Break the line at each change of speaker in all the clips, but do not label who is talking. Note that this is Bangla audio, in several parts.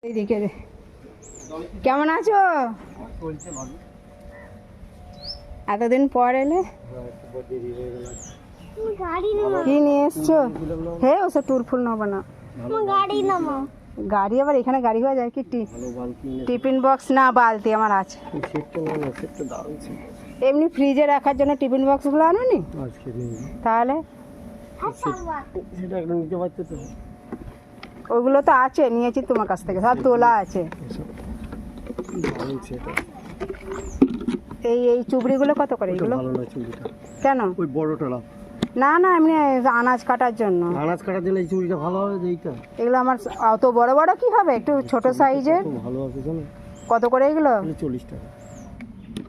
এইদিকে কেমন আছো? এতদিন পর এলে, কি নিয়ে এসছো? হে ওসব টুল ফুল নেবো না, গাড়ি আবার এখানে গাড়ি হয়ে যায় কি? টিফিন বক্স না বালতি আমার আছে। এমনি ফ্রিজে রাখার জন্য টিফিন বক্সগুলো আনোনি? তাহলে ওইগুলো তো আছে, নিয়েছি তোমার কাছ থেকে, সব তোলা আছে। এই এই চুবড়িগুলো কত করে এগুলো? কেন?
ওই বড়টা না,
না না এমনি আনাজ কাটার জন্য।
আনাজ কাটার জন্য এই চুড়িটা ভালো হবে। এইটা
এগুলো আমার অত বড় বড় কি হবে, একটু ছোট সাইজের।
ভালো আছে জানো
কত করে এগুলো?
40 টাকা।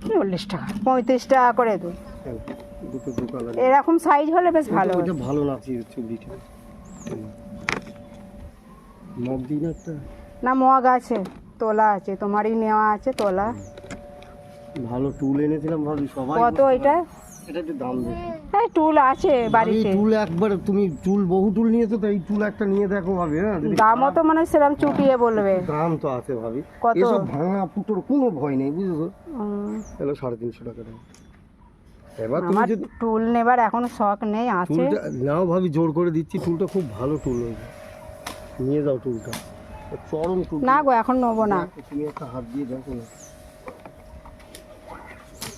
40 টাকা? 35 টাকা করে তো।
দুটো কালার
এরকম সাইজ হলে বেশ ভালো।
এটা ভালো না চুড়িটা। মগ দিন একটা
না মগ আছে, তোলা আছে, তোমারই নেওয়া আছে তোলা।
ভালো টুল এনেছিলাম, ভাবি সবাই
কত এটা?
এটা একটু দাম বেশি।
হ্যাঁ টুল আছে বাড়িতে।
টুল একবার তুমি টুল বহু টুল নিয়েছো তো, এই টুল একটা নিয়ে দেখো ভাবি। হ্যাঁ
দামও তো মানে সেরকম চুটিয়ে বলবে।
দাম তো আছে ভাবি,
কত?
এসব ভাঙা ফুটোর কোনো ভয় নেই, বুঝেছো? এলো 350 টাকা দাম। এবার তুমি
আমার
যদি
টুল নেবার এখন শখ নেই, আছে।
নাও ভাবি, জোর করে দিচ্ছি, টুলটা খুব ভালো টুল হয়েছে, নিয়ে যাও টুলটা, চরম টুল।
না গো এখন নেবো না।
তুমি একটা হাত দিয়ে দেখো না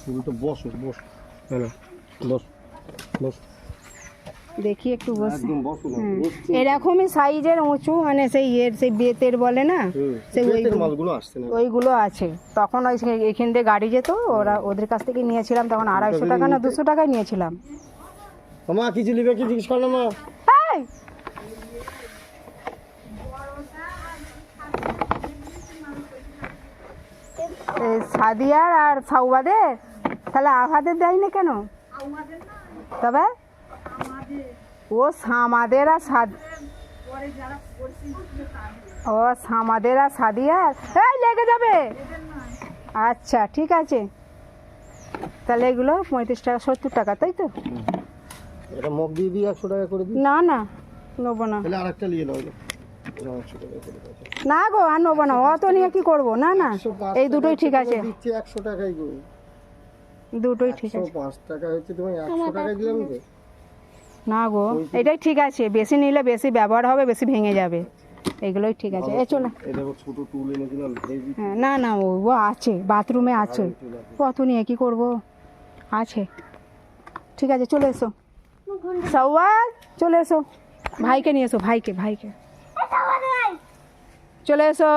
টুলটা। বসো বসো, হ্যাঁ বস বস,
দেখি একটু বসে।
একদম বসো না।
এরকমই সাইজের উঁচু, মানে সেই সেই বেতের বলে না, সেই
বেতের মালগুলো আসছে না,
ওইগুলো আছে। তখন ওই এখান দিয়ে গাড়ি যেত, ওরা ওদের কাছ থেকে নিয়েছিলাম, তখন 250 টাকা না 200 টাকায় নিয়েছিলাম।
মা কিছু নিবে কি জিজ্ঞেস কর না মা।
এই! এই সাদিয়ার আর সাউবাদের, তাহলে আভাদের দেয় না কেন? তবে ও সামাদের আর ও সামাদের আর সাদিয়ার, এই লেগে যাবে। আচ্ছা ঠিক আছে, তাহলে এগুলো 35 টাকা 70 টাকা, তাই তো?
এটা মগ দিয়ে দিই 100 টাকা করে দিই।
না না নেবো না।
তাহলে আরেকটা নিয়ে নাও, 100 টাকা করে দাও।
না গো আর নেবো না, অত নিয়ে কি করবো? না না এই দুটোই ঠিক আছে,
দিচ্ছি 100 টাকাই গো।
দুটোই ঠিক আছে।
105 টাকা হচ্ছে, তুমি 100 টাকায় দিলাম তো।
না গো এটাই ঠিক আছে, বেশি নিলে বেশি ব্যবহার হবে, বেশি ভেঙে যাবে। এগুলোই ঠিক আছে। এ চলো।
এই দেখো ছোট টুল এনেছিলাম, হেভি।
হ্যাঁ না না ও আছে, বাথরুমে আছে। কত নিয়ে কি করব, আছে। ঠিক আছে চলে এসো সওয়াল, চলে এসো, ভাইকে নিয়ে এসো, ভাইকে চলে এসো।